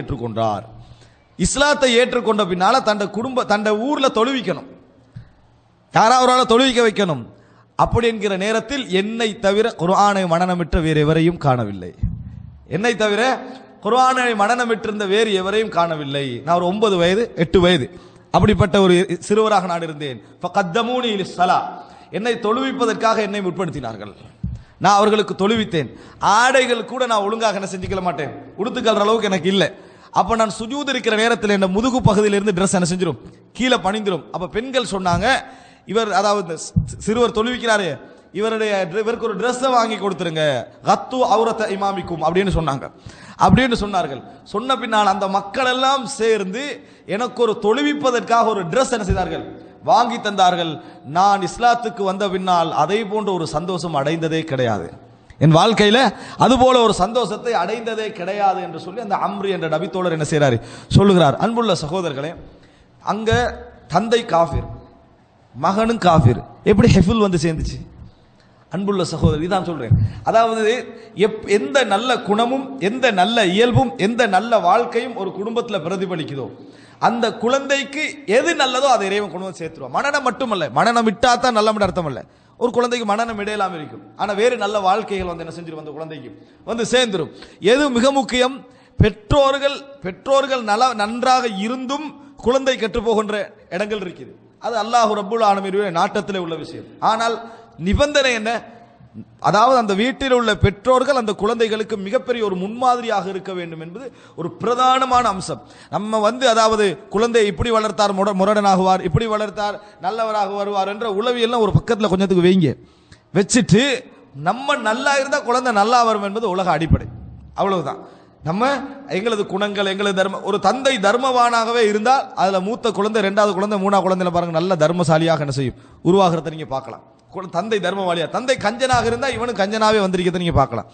ஏற்றுக்கொண்டார். இஸ்லாத்தை ஏற்றுக்கொண்ட பின்னால தண்ட ஊர்ல தொழுவிக்கணும், யாராவது தொழுவிக்க வைக்கணும். அப்படி என்கிற நேரத்தில் என்னை தவிர குர்ஆனை மனனமிட்ட வேறு எவரையும் காணவில்லை. என்னை தவிர குர்ஆனை மனனமிட்டிருந்த வேறு எவரையும் காணவில்லை. நான் ஒரு 9 வயது 8 வயது அப்படிப்பட்ட ஒரு சிறுவராக நான் இருந்தேன். ஃபகத்தமூனி லிஸ்ஸலா, என்னை தொழுவிப்பதற்காக என்னை முற்படுத்தினார்கள். நான் அவர்களுக்கு தொழுவித்தேன். ஆடைகள் கூட நான் ஒழுங்காக என்ன செஞ்சுக்கல மாட்டேன், உடுத்துக்கல்ற அளவுக்கு எனக்கு இல்லை. அப்ப நான் சுஜூத் இருக்கிற நேரத்தில் என்ன முதுகு பகுதியிலிருந்து ட்ரெஸ் என்ன செஞ்சிடும், கீழே பணிந்துடும். அப்ப பெண்கள் சொன்னாங்க, இவர் அதாவது சிறுவர் தொழுவிக்கிறாரு, இவருக்கு ஒரு ட்ரெஸ் வாங்கி கொடுத்துருங்க, கத்து அவுரத்த இமாமிக்கும் அப்படின்னு சொன்னாங்க. அப்படின்னு சொன்னார்கள். சொன்ன பின்னால் அந்த மக்கள் எல்லாம் சேர்ந்து எனக்கு ஒரு தொழுவிப்பதற்காக ஒரு ட்ரெஸ் என்ன செய்தார்கள், வாங்கி தந்தார்கள். நான் இஸ்லாத்துக்கு வந்த பின்னால் அதை போன்ற ஒரு சந்தோஷம் அடைந்ததே கிடையாது, என் வாழ்க்கையில அதுபோல ஒரு சந்தோஷத்தை அடைந்ததே கிடையாது என்று சொல்லி அந்த அம்ரி என்ற நபித்தோழர் என்ன செய்யறாரு சொல்லுகிறார். அன்புள்ள சகோதரர்களே, அங்க தந்தை காஃபிர், மகனும் காஃபிர், எப்படி ஹெஃபுல் வந்து சேர்ந்துச்சு? அன்புள்ள சகோதரர், இதான் சொல்றேன். அதாவது எந்த நல்ல குணமும் எந்த நல்ல இயல்பும் எந்த நல்ல வாழ்க்கையும் ஒரு குடும்பத்தில் பிரதிபலிக்குதோ அந்த குழந்தைக்கு எது நல்லதோ அதை இறைவன் கொண்டு வந்து சேர்த்துருவான். மனநம் மட்டுமல்ல, மனநம் விட்டா தான் நல்ல அர்த்தம் அல்ல. ஒரு குழந்தைக்கு மனநம் இடையெல்லாம் இருக்கும், ஆனா வேறு நல்ல வாழ்க்கைகள் வந்து என்ன செஞ்சிடும், அந்த குழந்தைக்கு வந்து சேர்ந்துடும். எது மிக முக்கியம், பெற்றோர்கள் நன்றாக இருந்தும் குழந்தை கெட்டு போகின்ற இடங்கள் இருக்குது. அது அல்லாஹ் ரப்புல் ஆலமீனுடைய நாட்டத்திலே உள்ள விஷயம். ஆனால் நிபந்தனை என்ன, அதாவது அந்த வீட்டில் உள்ள பெற்றோர்கள் அந்த குழந்தைகளுக்கு மிகப்பெரிய ஒரு முன்மாதிரியாக இருக்க வேண்டும் என்பது ஒரு பிரதானமான அம்சம். நம்ம வந்து அதாவது குழந்தை இப்படி வளர்த்தார் முரடனாகுவார், இப்படி வளர்த்தார் நல்லவராக வருவார் என்ற உளவியெல்லாம் ஒரு பக்கத்தில் கொஞ்சத்துக்கு வைங்க, வச்சுட்டு நம்ம நல்லா இருந்தால் குழந்தை நல்லா வரும் என்பது உலக அடிப்படை. அவ்வளவுதான். நம்ம எங்களது குணங்கள் எங்களது தர்மம், ஒரு தந்தை தர்மவானாகவே இருந்தால் அதுல மூத்த குழந்தை 2வது குழந்தை 3வது குழந்தையில பாருங்க நல்ல தர்மசாலியாக என்ன செய்யும், உருவாகிறத நீங்க பார்க்கலாம். தந்தை தர்மவாளியா, தந்தை கஞ்சனாக இருந்தா இவனும் கஞ்சனாவே வந்திருக்கிறத நீங்க பார்க்கலாம்.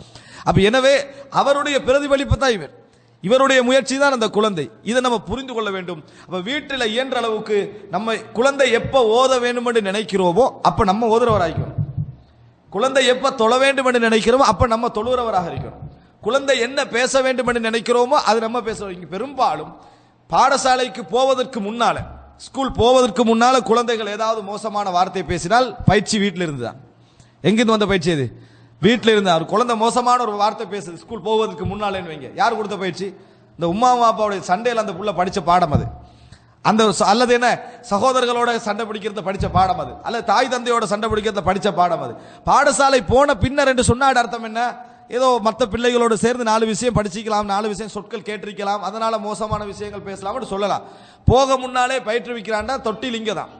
அப்ப எனவே அவருடைய பிரதிபலிப்பு தான் இவருடைய முயற்சி தான் அந்த குழந்தை. இதை நம்ம புரிந்து கொள்ள வேண்டும். அப்ப வீட்டில் இயன்ற அளவுக்கு நம்ம குழந்தை எப்ப ஓத வேண்டும் என்று நினைக்கிறோமோ அப்ப நம்ம ஓதுறவராகிக்கணும். குழந்தை எப்ப தொழ வேண்டும் என்று நினைக்கிறோமோ அப்ப நம்ம தொழுகிறவராக இருக்கணும். குழந்தை என்ன பேச வேண்டும் என்று நினைக்கிறோமோ அது நம்ம பேசுறோம். பெரும்பாலும் பாடசாலைக்கு போவதற்கு முன்னால, ஸ்கூல் போவதற்கு முன்னால குழந்தைகள் ஏதாவது மோசமான வார்த்தை பேசினால் பயிற்சி வீட்டில் இருந்துதான். எங்கிருந்து வந்த பயிற்சி? அது வீட்டில் இருந்தா. ஒரு குழந்தை மோசமான ஒரு வார்த்தை பேசுது ஸ்கூல் போவதற்கு முன்னாலேன்னு வைங்க, யார் கொடுத்த பயிற்சி? இந்த உம்மா அப்பாவுடைய சண்டையில் அந்த புள்ள படிச்ச பாடம் அது. அந்த அல்லது என்ன சகோதரர்களோட சண்டை பிடிக்கிறத படிச்ச பாடம் அது, அல்லது தாய் தந்தையோட சண்டை பிடிக்கிறத படிச்ச பாடம் அது. பாடசாலை போன பின்னர் என்று சொன்னாட அர்த்தம் என்ன, ஏதோ மற்ற பிள்ளைகளோடு சேர்ந்து 4 விஷயம் படிச்சிக்கலாம், 4 விஷயம் சொற்கள் கேட்டிருக்கலாம், அதனால மோசமான விஷயங்கள் பேசலாம் சொல்லலாம். போக முன்னாலே பயிற்றுவிக்கிறான்டா தொட்டில் இங்க தான்,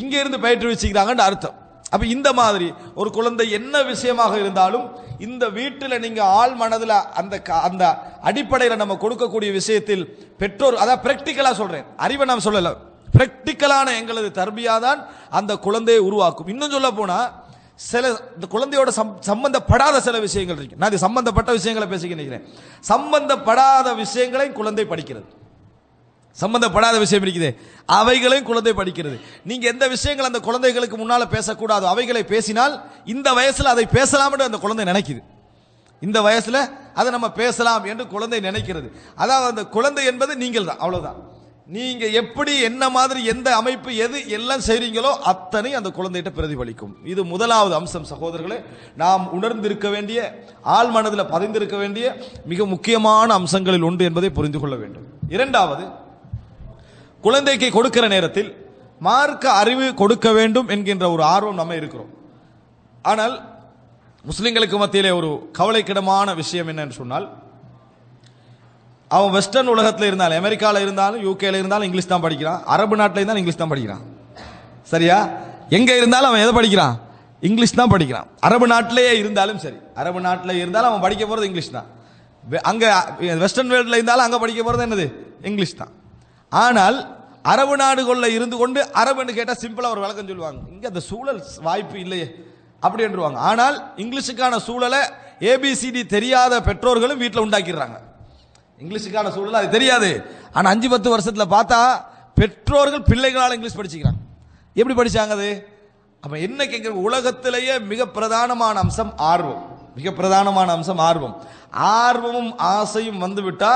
இங்க இருந்து பயிற்றுவிச்சுக்கிறாங்கன்னு அர்த்தம். அப்ப இந்த மாதிரி ஒரு குழந்தை என்ன விஷயமாக இருந்தாலும் இந்த வீட்டில் நீங்க ஆள் மனதில் அந்த அடிப்படையில் நம்ம கொடுக்கக்கூடிய விஷயத்தில் பெற்றோர், அதாவது பிராக்டிக்கலா சொல்றேன், அறிவை நாம் சொல்லல, பிராக்டிக்கலான எங்களது தர்பியா தான் அந்த குழந்தையை உருவாக்கும். இன்னும் சொல்ல போனா சில இந்த குழந்தையோட சம்பந்தப்படாத சில விஷயங்கள் இருக்கு. நான் இது சம்பந்தப்பட்ட விஷயங்களை பேசிக்க நினைக்கிறேன். சம்பந்தப்படாத விஷயங்களை குழந்தை படிக்கிறது, சம்பந்தப்படாத விஷயம் இருக்குது அவைகளையும் குழந்தை படிக்கிறது. நீங்க எந்த விஷயங்கள் அந்த குழந்தைகளுக்கு முன்னால பேசக்கூடாது அவைகளை பேசினால் இந்த வயசுல அதை பேசலாம் என்று அந்த குழந்தை நினைக்குது. இந்த வயசுல அதை நம்ம பேசலாம் என்று குழந்தை நினைக்கிறது. அதாவது அந்த குழந்தை என்பது நீங்கள் தான், அவ்வளவுதான். நீங்க எப்படி என்ன மாதிரி எந்த அமைப்பு எது எல்லாம் செய்றீங்களோ அத்தனை அந்த குழந்தைகிட்ட பிரதிபலிக்கும். இது முதலாவது அம்சம் சகோதரர்களே, நாம் உணர்ந்திருக்க வேண்டிய, ஆள் மனதில் பதிந்திருக்க வேண்டிய மிக முக்கியமான அம்சங்களில் ஒன்று என்பதை புரிந்து கொள்ள வேண்டும். இரண்டாவது, குழந்தைக்கு கொடுக்கிற நேரத்தில் மார்க்க அறிவு கொடுக்க வேண்டும் என்கின்ற ஒரு ஆர்வம் நம்ம இருக்கிறோம். ஆனால் முஸ்லிம்களுக்கு மத்தியிலே ஒரு கவலைக்கிடமான விஷயம் என்னன்னு சொன்னால், அவன் வெஸ்டர்ன் உலகத்தில் இருந்தாலும், அமெரிக்காவில் இருந்தாலும், யூகேல இருந்தாலும் இங்கிலீஷ் தான் படிக்கிறான், அரபு நாட்டில் இருந்தாலும் இங்கிலீஷ் தான் படிக்கிறான். சரியா? எங்க இருந்தாலும் அவன் எதை படிக்கிறான்? இங்கிலீஷ் தான் படிக்கிறான். அரபு நாட்டிலேயே இருந்தாலும் சரி, அரபு நாட்டில் இருந்தாலும் அவன் படிக்க போறது இங்கிலீஷ் தான். அங்க வெஸ்டர்ன் வேர்ல்ட்ல இருந்தாலும் அங்க படிக்க போறது என்னது? இங்கிலீஷ் தான். ஆனால் அரபு நாடுகளில் இருந்து கொண்டு அரபுன்னு கேட்டா சிம்பிளா ஒரு விளக்கம் சொல்லுவாங்க, இங்க அந்த சூழல் வாய்ப்பு இல்லையே அப்படி என்றுவாங்க. ஆனால் இங்கிலீஷுக்கான சூழலை ஏபிசிடி தெரியாத பெற்றோர்களும் வீட்டில் உண்டாக்கிடுறாங்க. இங்கிலீஷுக்கான சூழல் அது தெரியாது, ஆனா 5-10 வருஷத்துல பார்த்தா பெற்றோர்கள் பிள்ளைகளால் இங்கிலீஷ் படிச்சுக்கிறாங்க. எப்படி படிச்சாங்க அது? அப்ப என்ன கேட்கிற, உலகத்திலேயே மிக பிரதானமான அம்சம் ஆர்வம், மிக பிரதானமான அம்சம் ஆர்வம். ஆர்வமும் ஆசையும் வந்துவிட்டா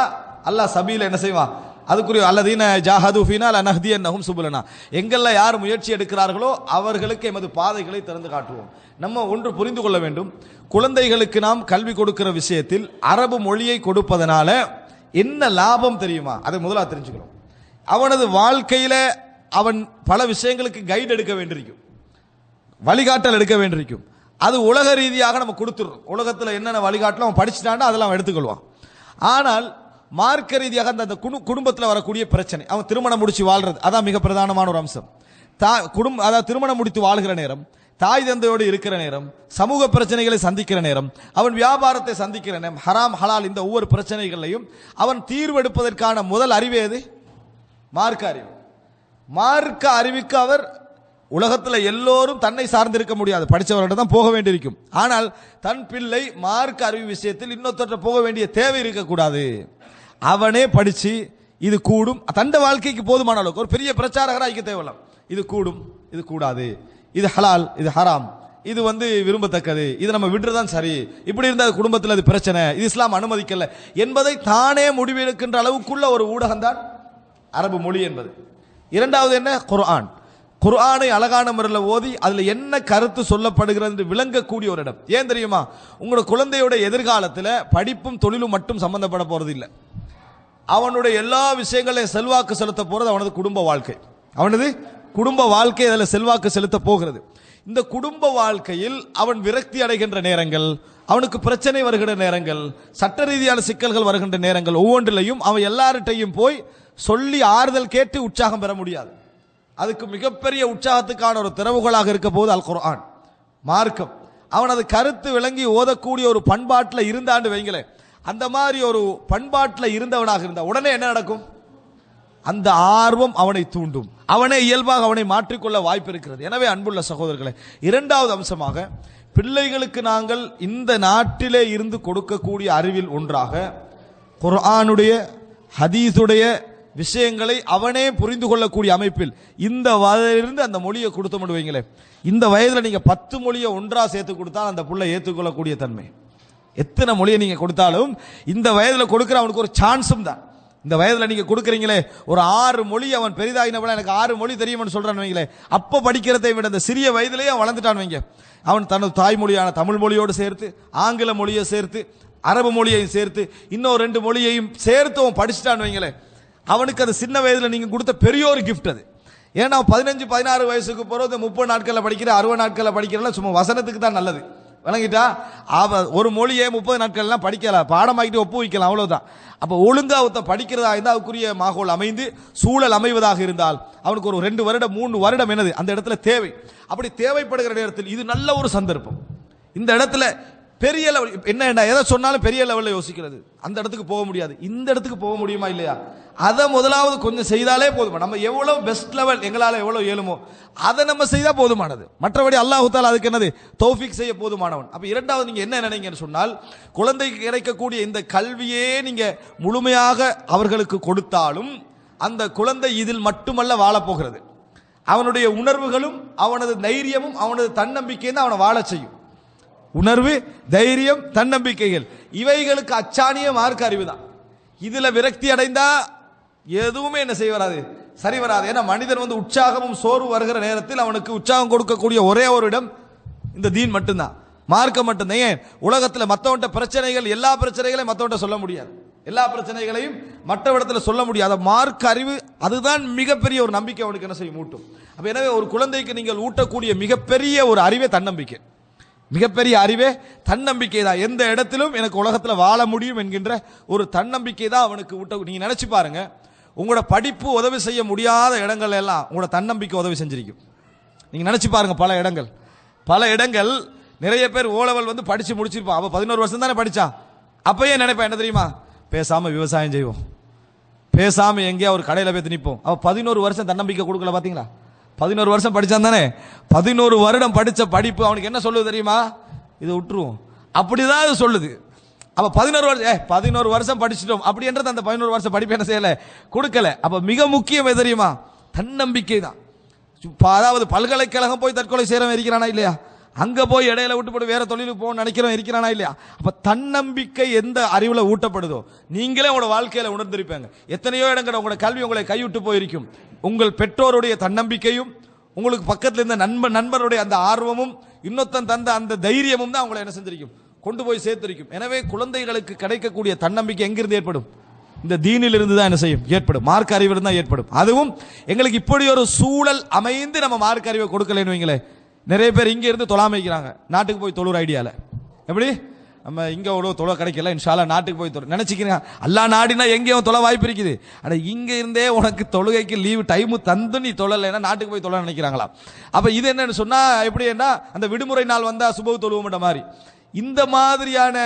அல்லாஹ் சபீல என்ன செய்வான், அதுக்குரிய அல்லதீன ஜாஹது ஃபீனா லனஹ்தியன்னஹும் சுபுலனா, எங்கள்ல யார் முயற்சி எடுக்கிறார்களோ அவர்களுக்கு எமது பாதைகளை திறந்து காட்டுவோம். நம்ம ஒன்று புரிந்து கொள்ள வேண்டும், குழந்தைகளுக்கு நாம் கல்வி கொடுக்கிற விஷயத்தில் அரபு மொழியை கொடுப்பதனால என்ன லாபம் தெரியுமா? அதை முதலாக தெரிஞ்சுக்கணும். அவனது வாழ்க்கையில அவன் பல விஷயங்களுக்கு கைடு எடுக்க வேண்டியிருக்கும், வழிகாட்டல் எடுக்க வேண்டியிருக்கும். அது உலக ரீதியாக நம்ம கொடுத்துடுறோம். உலகத்தில் என்னென்ன வழிகாட்டலாம் அவன் படிச்சுட்டான்னா அதெல்லாம் அவன் எடுத்துக்கொள்வான். ஆனால் மார்க்க ரீதியாக அந்த குடும்பத்தில் வரக்கூடிய பிரச்சனை, அவன் திருமணம் முடிச்சு வாழ்றது, அதான் மிக பிரதானமான ஒரு அம்சம். அதாவது திருமணம் முடித்து வாழ்கிற நேரம், தாய் தந்தையோடு இருக்கிற நேரம், சமூக பிரச்சனைகளை சந்திக்கிற நேரம், அவன் வியாபாரத்தை சந்திக்கிற நேரம், ஹராம் ஹலால் இந்த ஒவ்வொரு பிரச்சனைகளையும் அவன் தீர்வெடுப்பதற்கான முதல் அறிவு எது? மார்க்க அறிவு. மார்க்க அறிவுக்கு அவர் உலகத்தில் எல்லோரும் தன்னை சார்ந்திருக்க முடியாது, படித்தவர்கிட்ட தான் போக வேண்டியிருக்கும். ஆனால் தன் பிள்ளை மார்க்க அறிவு விஷயத்தில் இன்னொருத்தர போக வேண்டிய தேவை இருக்கக்கூடாது. அவனே படிச்சு இது கூடும், தண்ட வாழ்க்கைக்கு போதுமான அளவுக்கு ஒரு பெரிய பிரச்சாரகராக இருக்க தேவையில்லை. இது கூடும், இது கூடாது, இது ஹலால், இது ஹராம், இது விரும்பத்தக்கது, இது நம்ம விடுறதான் சரி, இப்படி இருந்த குடும்பத்தில் அது பிரச்சனை, இது இஸ்லாம் அனுமதிக்கல என்பதை தானே முடிவெடுக்கின்ற அளவுக்குள்ள ஒரு ஊடகம் தான் அரபு மொழி என்பது. இரண்டாவது என்ன? குர்ஆன். குர்ஆனை அழகான முறையில் ஓதி அதில் என்ன கருத்து சொல்லப்படுகிறது என்று விளங்கக்கூடிய ஒரு இடம். ஏன் தெரியுமா? உங்களோட குழந்தையோட எதிர்காலத்தில் படிப்பும் தொழிலும் மட்டும் சம்பந்தப்பட போறது இல்லை. அவனுடைய எல்லா விஷயங்களையும் செல்வாக்கு செலுத்த போறது அவனது குடும்ப வாழ்க்கை. அவனது குடும்ப வாழ்க்கை அதில் செல்வாக்கு செலுத்த போகிறது. இந்த குடும்ப வாழ்க்கையில் அவன் விரக்தி அடைகின்ற நேரங்கள், அவனுக்கு பிரச்சனை வருகின்ற நேரங்கள், சட்ட ரீதியான சிக்கல்கள் வருகின்ற நேரங்கள், ஒவ்வொன்றிலையும் அவன் எல்லார்ட்டையும் போய் சொல்லி ஆறுதல் கேட்டு உற்சாகம் பெற முடியாது. அதுக்கு மிகப்பெரிய உற்சாகத்துக்கான ஒரு திறவுகோலாக இருக்க போது அல் குர்ஆன், மார்க்கம். அவனது கருத்து விளங்கி ஓதக்கூடிய ஒரு பண்பாட்டில் இருந்தாண்டு வைங்களேன், அந்த மாதிரி ஒரு பண்பாட்டில் இருந்தவனாக இருந்தா உடனே என்ன நடக்கும்? அந்த ஆர்வம் அவனை தூண்டும், அவனே இயல்பாக அவனை மாற்றிக்கொள்ள வாய்ப்பு இருக்கிறது. எனவே அன்புள்ள சகோதரர்களே, இரண்டாவது அம்சமாக பிள்ளைகளுக்கு நாங்கள் இந்த நாட்டிலே இருந்து கொடுக்கக்கூடிய அறிவில் ஒன்றாக குர்ஆனுடைய ஹதீஸுடைய விஷயங்களை அவனே புரிந்து கொள்ளக்கூடிய அமைப்பில் இந்த வயதிலிருந்து அந்த மொழியை கொடுத்து வைங்களேன். இந்த வயதில் நீங்க 10 மொழியை ஒன்றா சேர்த்து கொடுத்தால் அந்த புள்ளை ஏற்றுக்கொள்ளக்கூடிய தன்மை. எத்தனை மொழியை நீங்க கொடுத்தாலும் இந்த வயதில் கொடுக்கிற அவனுக்கு ஒரு சான்ஸும் தான். இந்த வயதில் நீங்க கொடுக்குறீங்களே ஒரு 6 மொழி, அவன் பெரிதாகினவன எனக்கு 6 மொழி தெரியும்னு சொல்றான் வைங்களே, அப்ப படிக்கிறதை விட இந்த சிறிய வயதிலேயே அவன் வளர்ந்துட்டான் வைங்க. அவன் தனது தாய்மொழியான தமிழ் மொழியோடு சேர்த்து ஆங்கில மொழியை சேர்த்து அரபு மொழியையும் சேர்த்து இன்னும் 2 மொழியையும் சேர்த்து அவன் படிச்சுட்டான் வைங்களேன். அவனுக்கு அது சின்ன வயதில் நீங்க கொடுத்த பெரிய ஒரு கிஃப்ட் அது. ஏன்னா 15-16 வயசுக்கு போறது 30 நாட்களில் படிக்கிற 60 நாட்களில் படிக்கிறதுல சும்மா வசனத்துக்கு தான் நல்லது, விளங்கிட்டா? ஒரு மொழியை 30 நாட்கள்லாம் படிக்கலாம், பாடமாக்கிட்டு ஒப்பு வைக்கலாம், அவ்வளவுதான். அப்போ ஒழுங்கா படிக்கிறதா இருந்தால் அதுக்குரிய மாகோல் அமைந்து சூழல் அமைவதாக இருந்தால் அவனுக்கு ஒரு 2 வருடம் 3 வருடம் என்னது அந்த இடத்துல தேவை. அப்படி தேவைப்படுகிற நேரத்தில் இது நல்ல ஒரு சந்தர்ப்பம். இந்த இடத்துல பெரிய லெவல் என்ன எதை சொன்னாலும் பெரிய லெவலில் யோசிக்கிறது, அந்த இடத்துக்கு போக முடியாது. இந்த இடத்துக்கு போக முடியுமா இல்லையா? அதை முதலாவது கொஞ்சம் செய்தாலே போதுமா. நம்ம எவ்வளவு பெஸ்ட் லெவல் எங்களால் எவ்வளவு இயலுமோ அதை நம்ம செய்தால் போதுமானது. மற்றபடி அல்லாஹ் தஆலா அதுக்கு என்னது தௌஃபீக் செய்ய போதுமானவன். அப்ப இரண்டாவது நீங்க என்ன நினைங்கன்னு சொன்னால், குழந்தைக்கு கிடைக்கக்கூடிய இந்த கல்வியே நீங்க முழுமையாக அவர்களுக்கு கொடுத்தாலும் அந்த குழந்தை இதில் மட்டுமல்ல வாழப்போகிறது. அவனுடைய உணர்வுகளும் அவனது தைரியமும் அவனது தன்னம்பிக்கையும் தான் அவனை வாழ செய்யும். உணர்வு, தைரியம், தன்னம்பிக்கைகள் இவைகளுக்கு அச்சாணிய மார்க்க அறிவு தான். இதுல விரக்தி அடைந்தா எதுவுமே என்ன செய்ய வராது, சரி வராது. ஏன்னா மனிதன் உற்சாகமும் சோர்வு வருகிற நேரத்தில் அவனுக்கு உற்சாகம் கொடுக்கக்கூடிய ஒரே ஒரு இடம் இந்த தீன் மட்டும்தான், மார்க்கம் மட்டும்தான். ஏன் உலகத்தில் மற்றவன்ட்ட பிரச்சனைகள் எல்லா பிரச்சனைகளையும் மற்றவன்ட்ட சொல்ல முடியாது, எல்லா பிரச்சனைகளையும் மற்ற இடத்துல சொல்ல முடியாது. மார்க்க அறிவு அதுதான் மிகப்பெரிய ஒரு நம்பிக்கை அவனுக்கு என்ன செய்யும், ஊட்டும். அப்ப எனவே ஒரு குழந்தைக்கு நீங்கள் ஊட்டக்கூடிய மிகப்பெரிய ஒரு அறிவே தன்னம்பிக்கை, மிகப்பெரிய அறிவே தன்னம்பிக்கை தான். எந்த இடத்திலும் எனக்கு உலகத்தில் வாழ முடியும் என்கின்ற ஒரு தன்னம்பிக்கை தான் அவனுக்கு ஊட்ட. நீங்க நினைச்சு பாருங்க, உங்களோட படிப்பு உதவி செய்ய முடியாத இடங்கள் எல்லாம் உங்களோட தன்னம்பிக்கை உதவி செஞ்சிருக்கும். நீங்க நினைச்சு பாருங்க, பல இடங்கள் நிறைய பேர் ஓலவல் படிச்சு முடிச்சிருப்பான். அவ 11 வருஷம் தானே படிச்சா. அப்பயே நினைப்பா என்ன தெரியுமா, பேசாம விவசாயம் செய்வோம், பேசாம எங்கேயா ஒரு கடையில போய் நிற்போம். அவ 11 வருஷம் தன்னம்பிக்கை கொடுக்கல. பாத்தீங்களா, 11 வருஷம் படிச்சான் தானே. 11 வருடம் படிச்ச படிப்பு அவனுக்கு என்ன சொல்லுது தெரியுமா, இதை விட்டுருவோம் அப்படிதான் அது சொல்லுது. அப்ப 11 வருஷம் படிச்சிட்டோம் அப்படி என்றது அந்த 11 வருஷம் படிப்பு என்ன செய்யல, கொடுக்கல. அப்ப மிக முக்கியம் எது தெரியுமா, தன்னம்பிக்கை தான். அதாவது பல்கலைக்கழகம் போய் தற்கொலை செய்யறவன் இருக்கிறானா இல்லையா, அங்க போய் இடையில விட்டு போட்டு வேற தொழிலுக்கு போக நினைக்கிறோம் இருக்கிறானா இல்லையா? அப்ப தன்னம்பிக்கை எந்த அறிவுல ஊட்டப்படுதோ நீங்களே உங்களோட வாழ்க்கையில உணர்ந்திருப்பீங்க. எத்தனையோ இடங்கள் உங்களோட கல்வி உங்களை கைவிட்டு போயிருக்கும். உங்கள் பெற்றோருடைய தன்னம்பிக்கையும் உங்களுக்கு பக்கத்தில் இருந்த நண்பருடைய அந்த ஆர்வமும் இன்னொருத்தன் தந்த அந்த தைரியமும் தான் உங்களை என்ன செஞ்சிருக்கும், கொண்டு போய் சேர்த்திருக்கும். எனவே குழந்தைகளுக்கு கிடைக்கக்கூடிய தன்னம்பிக்கை எங்கிருந்து ஏற்படும்? இந்த தீனில் இருந்து தான் என்ன செய்யும் ஏற்படும், மார்க்க அறிவிலிருந்து தான் ஏற்படும். அதுவும் எங்களுக்கு இப்படி ஒரு சூழல் அமைந்து நம்ம மார்க்க அறிவை கொடுக்கலன்னு வைங்களேன். நிறைய பேர் இங்க இருந்து தொழாம வைக்கிறாங்க, நாட்டுக்கு போய் தொழுற ஐடியால. எப்படி நம்ம இங்க அவ்வளவு தொலை கிடைக்கல, இன்ஷால்லா நாட்டுக்கு போய் தொழு நினைச்சுக்கிறீங்க. அல்லா நாடினா எங்கேயும் தொலை வாய்ப்பு இருக்குது. ஆனா இங்க இருந்தே உனக்கு தொழுகைக்கு லீவு டைமு தந்து நீ தொழலைன்னா நாட்டுக்கு போய் தொழ நினைக்கிறாங்களா? அப்ப இது என்னன்னு சொன்னா எப்படி என்ன, அந்த விடுமுறை நாள் வந்தா சுபவு தொழுவோம்ன்ற மாதிரி இந்த மாதிரியான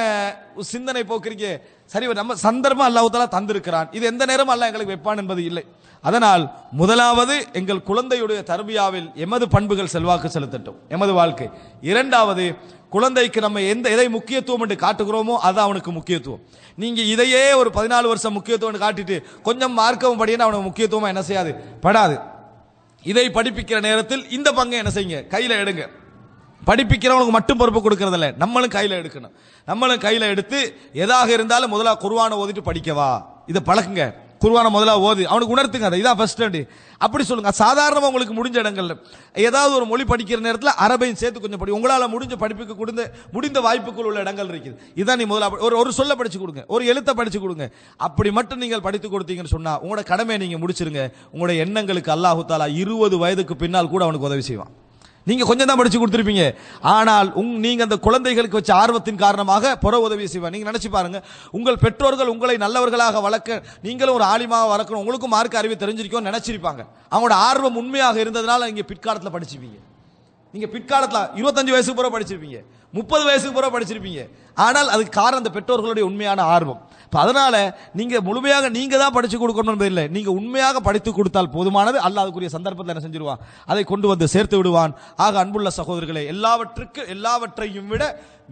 சிந்தனை போக்குறீங்க. சரி, நம்ம சந்தர்ப்பம் அல்லாஹ் தஆலா தந்திருக்கிறான், இது எந்த நேரம் அல்லாஹ் எங்களுக்கு வைப்பான் என்பது இல்லை. அதனால் முதலாவது எங்கள் குழந்தையுடைய தர்பியாவில் எமது பண்புகள் செல்வாக்கு செலுத்தட்டும், எமது வாழ்க்கை. இரண்டாவது, குழந்தைக்கு நம்ம எதை முக்கியத்துவம் என்று காட்டுகிறோமோ அது அவனுக்கு முக்கியத்துவம். நீங்க இதையே ஒரு 14 வருஷம் முக்கியத்துவம் காட்டிட்டு கொஞ்சம் மார்க்கவும் படினா அவனுக்கு முக்கியத்துவமா என்ன செய்யாது, படாது. இதை படிப்பிக்கிற நேரத்தில் இந்த பங்கை என்ன செய்யுங்க, கையில எடுங்க. படிப்பிக்கிறவனுக்கு மட்டும் பொறுப்பு கொடுக்கறதில்ல, நம்மளும் கையில எடுக்கணும். நம்மளும் கையில எடுத்து எதாக இருந்தாலும் முதல்ல குர்ஆனை ஓதிட்டு படிக்கவா, இதை பழக்குங்க. குர்ஆனை முதல்ல ஓதி அவனுக்கு உணர்த்துங்க, அதை இதான் ஃபர்ஸ்ட் ஸ்டாண்ட் அப்படி சொல்லுங்க. சாதாரணமாக உங்களுக்கு முடிஞ்ச இடங்கள்ல ஏதாவது ஒரு மொழி படிக்கிற நேரத்தில் அரபையும் சேர்த்து கொஞ்சம் படி. உங்களால் முடிஞ்ச படிப்புக்கு முடிந்த வாய்ப்புக்குள் உள்ள இடங்கள் இருக்குது. இதான் நீ முதல்ல ஒரு சொல்ல படிச்சு கொடுங்க, ஒரு எழுத்தை படிச்சு கொடுங்க. அப்படி மட்டும் நீங்கள் படித்து கொடுத்தீங்கன்னு சொன்னா உங்களோட கடமையை நீங்க முடிச்சிருங்க. உங்களோட எண்ணங்களுக்கு அல்லாஹ் தஆலா 20 வயதுக்கு பின்னால் கூட அவனுக்கு உதவி செய்வான். நீங்க கொஞ்சம் தான் படிச்சு கொடுத்திருப்பீங்க, ஆனால் நீங்க அந்த குழந்தைகளுக்கு வச்ச ஆர்வத்தின் காரணமாக புற உதவி செய்வாங்க. நீங்க நினைச்சு பாருங்க, உங்கள் பெற்றோர்கள் உங்களை நல்லவர்களாக வளர்க்க நீங்களும் ஒரு ஆலிமாக வளர்க்கணும், உங்களுக்கும் மார்க்க அறிவு தெரிஞ்சிருக்கும் நினைச்சிருப்பாங்க. அவங்களோட ஆர்வம் உண்மையாக இருந்ததுனால நீங்க பிற்காலத்தில் படிச்சிருப்பீங்க. நீங்க பிற்காலத்தில் 25 வயசுக்கு பிறகு படிச்சிருப்பீங்க, 30 வயசுக்கு பிறகு படிச்சிருப்பீங்க. ஆனால் அதுக்கு காரணம் அந்த பெற்றோர்களுடைய உண்மையான ஆர்வம். அதனால நீங்க முழுமையாக நீங்க தான் படிச்சு கொடுக்கணும் என்பது இல்லை, நீங்க உண்மையாக படித்து கொடுத்தால் போதுமானது. அல்லாஹ் அதுக்குரிய சந்தர்ப்பத்தில் என்ன செஞ்சிருவான், அதை கொண்டு வந்து சேர்த்து விடுவான். ஆக அன்புள்ள சகோதரர்களே, எல்லாவற்றையும் விட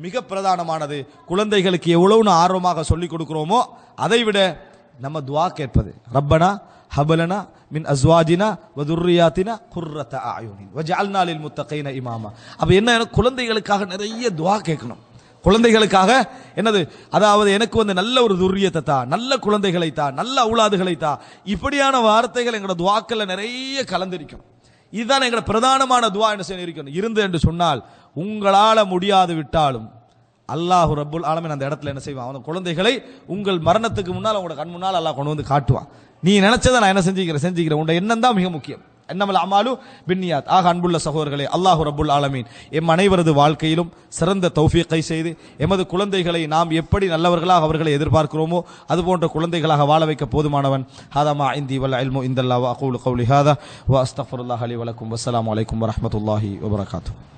மிக பிரதானமானது குழந்தைகளுக்கு எவ்வளவு ஆர்வமாக சொல்லிக் கொடுக்கிறோமோ அதை விட நம்ம துஆ கேட்பது. ரப்பனா ஹபலனா மின் அஸ்வாஜினா வதுர்ரியாத்தினா குர்ரத அயுனின் வஜஅல்னா லில் முத்தகீன இமாமா. அப்ப என்ன, குழந்தைகளுக்காக நிறைய துஆ கேட்கணும். குழந்தைகளுக்காக என்னது, அதாவது எனக்கு வந்து நல்ல ஒரு துர்ரியத்தை தா, நல்ல குழந்தைகளை தா, நல்ல அவுலாதுகளை தா, இப்படியான வார்த்தைகள் எங்களோட துஆக்கள்ல நிறைய கலந்திருக்கும். இதுதான் எங்களோட பிரதானமான துஆ என்ன செய்ய இருக்கணும். இருந்து என்று சொன்னால் உங்களால முடியாது விட்டாலும் அல்லாஹ் ரப்புல் ஆலமீன் அந்த இடத்துல என்ன செய்வான், அந்த குழந்தைகளை உங்கள் மரணத்துக்கு முன்னால் உங்களோட கண் முன்னால் அல்லாஹ் கொண்டு வந்து காட்டுவான். நீ நினைச்சதை நான் என்ன செஞ்சுக்கிறேன், உங்களோட எண்ணம் தான் மிக முக்கியம். என்னமல் அமாலு பின்னியாத். ஆக அன்புள்ள சகோதரர்களே, அல்லாஹ் ரப்புல் ஆலமீன் எம் அனைவரது வாழ்க்கையிலும் சிறந்த தௌஃபீக்கை செய்து எமது குழந்தைகளை நாம் எப்படி நல்லவர்களாக அவர்களை எதிர்பார்க்கிறோமோ அது போன்ற குழந்தைகளாக வாழ வைக்க போதுமானவன். ஹாதா மா இந்தி வல் இல்மு இந்தல்லாஹ் வ அகூலு கௌலி ஹாதா வ அஸ்தக்ஃபிருல்லாஹ் லி வ லக்கும். வஸ்ஸலாமு அலைக்கும் வ ரஹ்மத்துல்லாஹி வ பரகாத்துஹு.